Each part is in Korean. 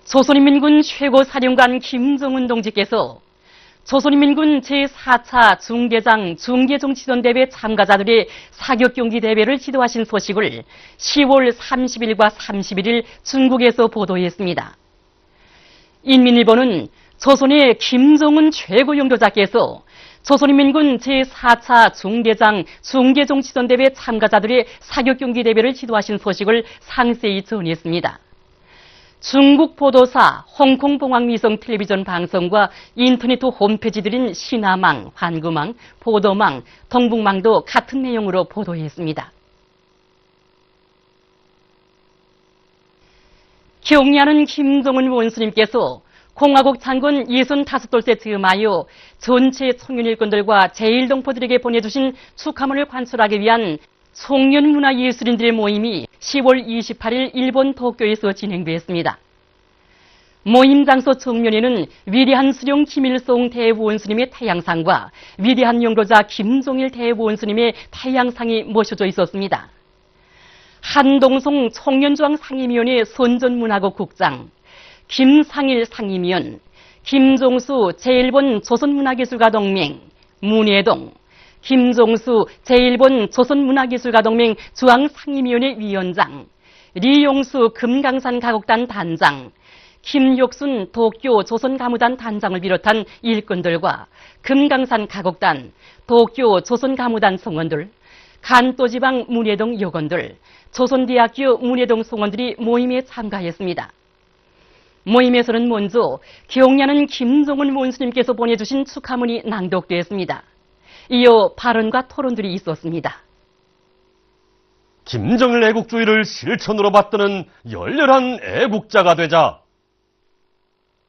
조선인민군 최고사령관 김정은 동지께서 조선인민군 제4차 중대장 중계정치전대회 참가자들의 사격경기 대회를 지도하신 소식을 10월 30일과 31일 중국에서 보도했습니다. 인민일보는 조선의 김정은 최고영도자께서 조선인민군 제4차 중대장 중계정치전대회 참가자들의 사격경기 대회를 지도하신 소식을 상세히 전했습니다. 중국 보도사, 홍콩봉황위성 텔레비전 방송과 인터넷 홈페이지들인 신화망, 환구망, 보도망, 동북망도 같은 내용으로 보도했습니다. 경리하는 김정은 원수님께서 공화국 창군 65돌째 즈음하여 전체 청년 일꾼들과 제1동포들에게 보내주신 축하문을 관철하기 위한 청년문화예술인들의 모임이 10월 28일 일본 도쿄에서 진행됐습니다. 모임 장소 정면에는 위대한 수령 김일성 대원수님의 태양상과 위대한 영도자 김종일 대원수님의 태양상이 모셔져 있었습니다. 한동송 청년중앙 상임위원회 선전문화국 국장, 김상일 상임위원, 김종수 제1본 조선문화기술가동맹, 문예동, 김종수 제1본 조선문화기술가동맹 중앙상임위원회 위원장, 리용수 금강산 가곡단 단장, 김혁순 도쿄 조선가무단 단장을 비롯한 일꾼들과 금강산 가곡단, 도쿄 조선가무단 성원들, 간도지방 문예동 여건들, 조선대학교 문예동 성원들이 모임에 참가했습니다. 모임에서는 먼저 경리하는 김정은 원수님께서 보내주신 축하문이 낭독됐습니다. 이어 발언과 토론들이 있었습니다. 김정일 애국주의를 실천으로 받드는 열렬한 애국자가 되자.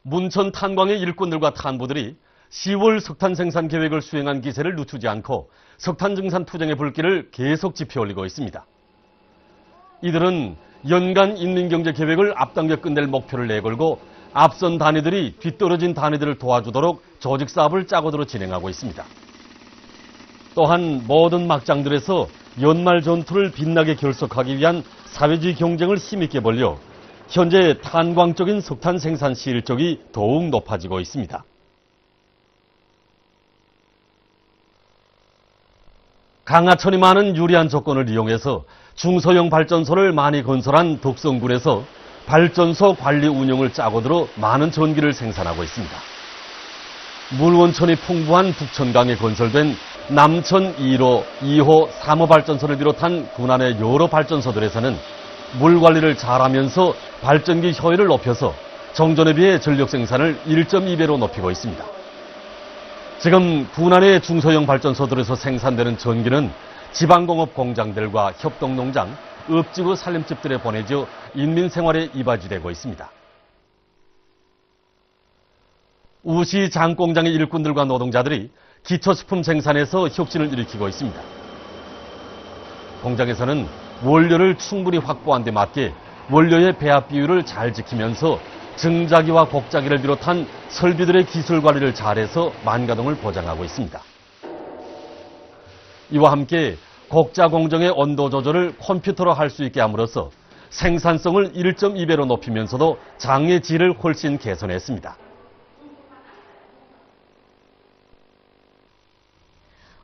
문천 탄광의 일꾼들과 탄부들이 10월 석탄 생산 계획을 수행한 기세를 늦추지 않고 석탄 증산 투쟁의 불길을 계속 지펴올리고 있습니다. 이들은 연간 인민경제 계획을 앞당겨 끝낼 목표를 내걸고 앞선 단위들이 뒤떨어진 단위들을 도와주도록 조직 사업을 짜고들어 진행하고 있습니다. 또한 모든 막장들에서 연말 전투를 빛나게 결속하기 위한 사회주의 경쟁을 힘있게 벌려 현재 탄광적인 석탄 생산 실적이 더욱 높아지고 있습니다. 강하천이 많은 유리한 조건을 이용해서 중소형 발전소를 많이 건설한 덕성군에서 발전소 관리 운영을 짜고 들어 많은 전기를 생산하고 있습니다. 물원천이 풍부한 북천강에 건설된 남천 1호, 2호, 3호 발전소를 비롯한 군안의 여러 발전소들에서는 물 관리를 잘하면서 발전기 효율을 높여서 정전에 비해 전력 생산을 1.2배로 높이고 있습니다. 지금 군안의 중소형 발전소들에서 생산되는 전기는 지방공업 공장들과 협동농장, 읍지구 살림집들에 보내져 인민생활에 이바지되고 있습니다. 우시 장공장의 일꾼들과 노동자들이 기초식품 생산에서 혁신을 일으키고 있습니다. 공장에서는 원료를 충분히 확보한 데 맞게 원료의 배합 비율을 잘 지키면서 증자기와 곡자기를 비롯한 설비들의 기술 관리를 잘해서 만가동을 보장하고 있습니다. 이와 함께 곡자 공정의 온도 조절을 컴퓨터로 할 수 있게 함으로써 생산성을 1.2배로 높이면서도 장의 질을 훨씬 개선했습니다.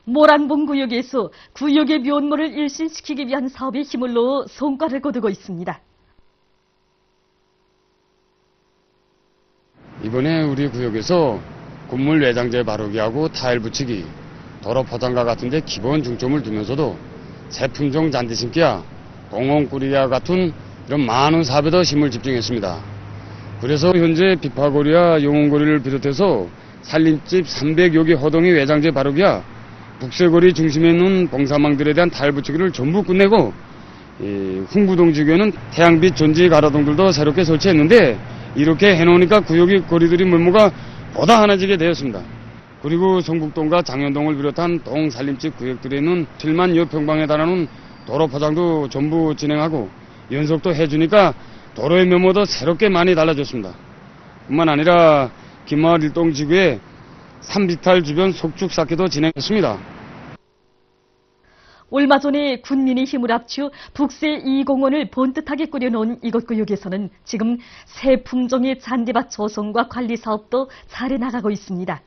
모란봉 구역에서 구역의 면모를 일신시키기 위한 사업에 힘을 넣어 성과를 거두고 있습니다. 이번에 우리 구역에서 건물 외장재 바르기하고 타일 붙이기, 도로 포장과 같은 데 기본 중점을 두면서도 제품종 잔디 심기와 공원 꾸리기와 같은 이런 많은 사업에도 힘을 집중했습니다. 그래서 현재 비파거리와 용원거리를 비롯해서 살림집 300여 개 호동이 외장재 바르기와 북새거리 중심에 있는 봉사망들에 대한 타일 붙이기를 전부 끝내고 흥부동 지구에는 태양빛 전지 가로등들도 새롭게 설치했는데 이렇게 해놓으니까 구역의 거리들이 면모가 보다 환해지게 되었습니다. 그리고 성북동과 장현동을 비롯한 동 살림집 구역들에 있는 7만여 평방에 달하는 도로 포장도 전부 진행하고 연속도 해주니까 도로의 면모도 새롭게 많이 달라졌습니다. 뿐만 아니라 김마을 일동 지구에 산비탈 주변 속축 쌓기도 진행했습니다. 얼마 전에 군민이 힘을 합쳐 북새 2공원을 본뜻하게 꾸려놓은 이곳 구역에서는 지금 새 품종의 잔디밭 조성과 관리 사업도 잘 해나가고 있습니다.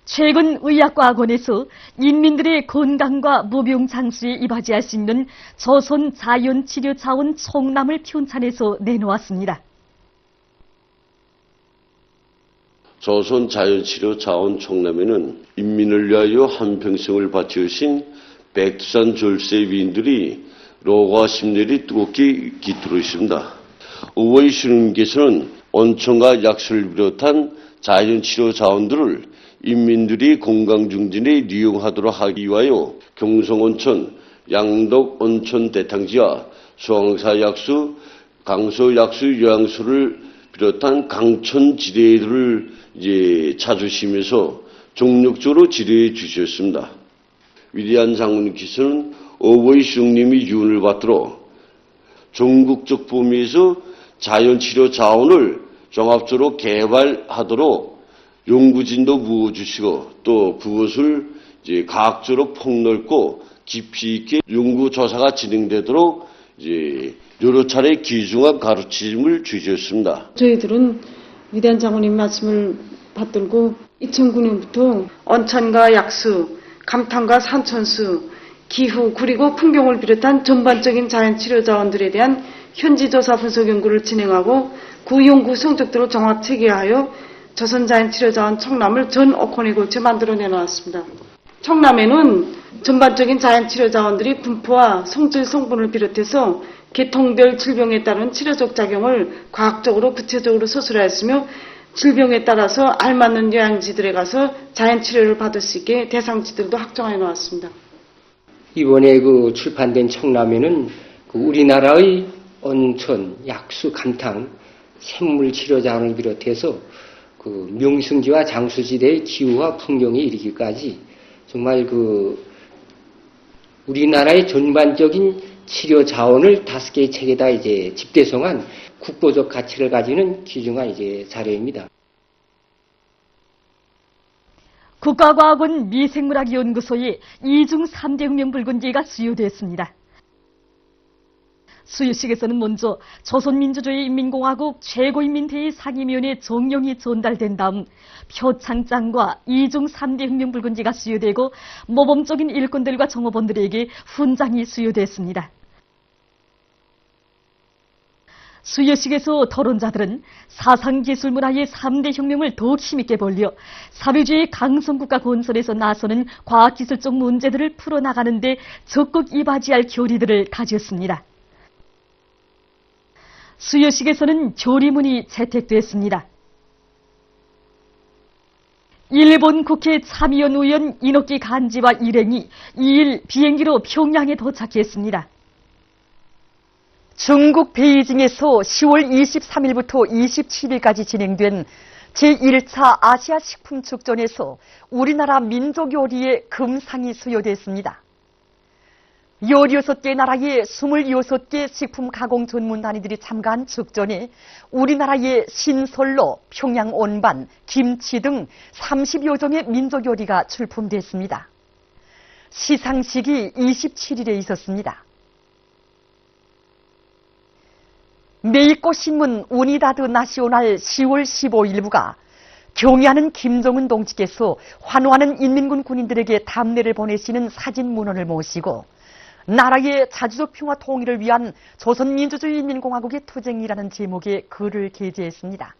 최근 의학과학원에서 인민들의 건강과 무병장수에 이바지할 수 있는 조선 자연치료자원 총람을 편찬해서 내놓았습니다. 조선 자연치료 자원 총람에는 인민을 위하여 한평생을 바치신 백두산 졸세 위인들이 로고와 심혈이 뜨겁게 깃들어 있습니다. 의원이 주님께서는 온천과 약수를 비롯한 자연치료 자원들을 인민들이 건강증진에 이용하도록 하기 위하여 경성온천, 양덕온천 대탕지와 수왕사약수, 강서약수 요양소를 비롯한 강천 지대들을 찾으시면서 종력적으로 지도해 주셨습니다. 위대한 장군님께서는 어버이 시령님의 유언을 받들어 전국적 범위에서 자연치료 자원을 종합적으로 개발하도록 연구진도 부어주시고 또 그것을 과학적으로 폭넓고 깊이 있게 연구조사가 진행되도록 여러 차례 귀중한 가르침을 주셨습니다. 저희들은 위대한 장군님 말씀을 받들고 2009년부터 온천과 약수, 감탄과 산천수, 기후 그리고 풍경을 비롯한 전반적인 자연치료 자원들에 대한 현지조사 분석 연구를 진행하고 그 연구 성적들을 종합 체계하여 조선자연치료자원 청남을 전 5건에 걸쳐 만들어 내놓았습니다. 청남에는 전반적인 자연치료자원들이 분포와 성질 성분을 비롯해서 계통별 질병에 따른 치료적 작용을 과학적으로 구체적으로 서술하였으며 질병에 따라서 알맞는 요양지들에 가서 자연치료를 받을 수 있게 대상지들도 확정해 놓았습니다. 이번에 출판된 청남에는 우리나라의 온천, 약수, 감탕, 생물치료자원을 비롯해서 명승지와 장수지대의 기후와 풍경에 이르기까지 정말 우리나라의 전반적인 치료 자원을 5개의 책에다 집대성한 국보적 가치를 가지는 귀중한 자료입니다. 국가과학원 미생물학연구소에 2중 3대 혁명붉은지가 수여됐습니다. 수여식에서는 먼저 조선민주주의인민공화국 최고인민회의 상임위원회 정령이 전달된 다음 표창장과 2중 3대 혁명붉은지가 수여되고 모범적인 일꾼들과 정호원들에게 훈장이 수여됐습니다. 수여식에서 토론자들은 사상기술문화의 3대 혁명을 더욱 힘있게 벌려 사회주의 강성국가 건설에서 나서는 과학기술적 문제들을 풀어나가는 데 적극 이바지할 교리들을 가졌습니다. 수여식에서는 조리문이 채택됐습니다. 일본 국회 참의원 의원 이노키 간지와 일행이 2일 비행기로 평양에 도착했습니다. 중국 베이징에서 10월 23일부터 27일까지 진행된 제1차 아시아 식품축전에서 우리나라 민족요리의 금상이 수여됐습니다. 16개 나라의 26개 식품 가공 전문 단위들이 참가한 축전에 우리나라의 신설로, 평양 온반, 김치 등 30여 종의 민족 요리가 출품됐습니다. 시상식이 27일에 있었습니다. 메이코 신문 우니다드 나시오날 10월 15일부가 경의하는 김정은 동지께서 환호하는 인민군 군인들에게 답례를 보내시는 사진 문헌을 모시고 나라의 자주적 평화 통일을 위한 조선민주주의인민공화국의 투쟁이라는 제목의 글을 게재했습니다.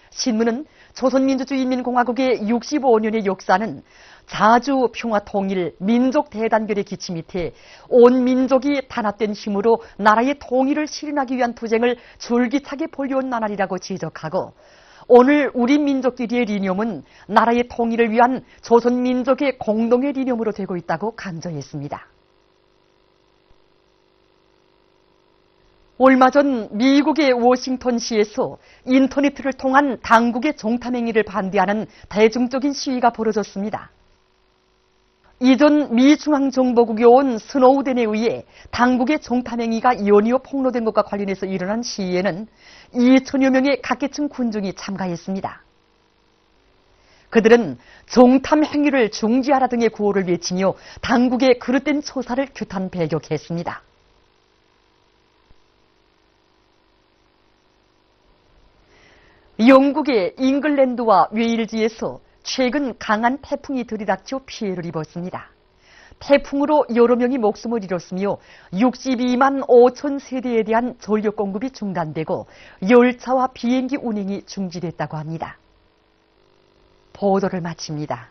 신문은 조선민주주의인민공화국의 65년의 역사는 자주 평화 통일, 민족 대단결의 기치 밑에 온 민족이 단합된 힘으로 나라의 통일을 실현하기 위한 투쟁을 줄기차게 벌여온 나날이라고 지적하고 오늘 우리 민족끼리의 리념은 나라의 통일을 위한 조선민족의 공동의 리념으로 되고 있다고 강조했습니다. 얼마 전 미국의 워싱턴시에서 인터넷을 통한 당국의 종탐행위를 반대하는 대중적인 시위가 벌어졌습니다. 이전 미 중앙정보국에 온 스노우덴에 의해 당국의 종탐행위가 연이어 폭로된 것과 관련해서 일어난 시위에는 2천여 명의 각계층 군중이 참가했습니다. 그들은 종탐 행위를 중지하라 등의 구호를 외치며 당국의 그릇된 조사를 규탄 배격했습니다. 영국의 잉글랜드와 웨일즈에서 최근 강한 태풍이 들이닥쳐 피해를 입었습니다. 태풍으로 여러 명이 목숨을 잃었으며 62만 5천 세대에 대한 전력 공급이 중단되고 열차와 비행기 운행이 중지됐다고 합니다. 보도를 마칩니다.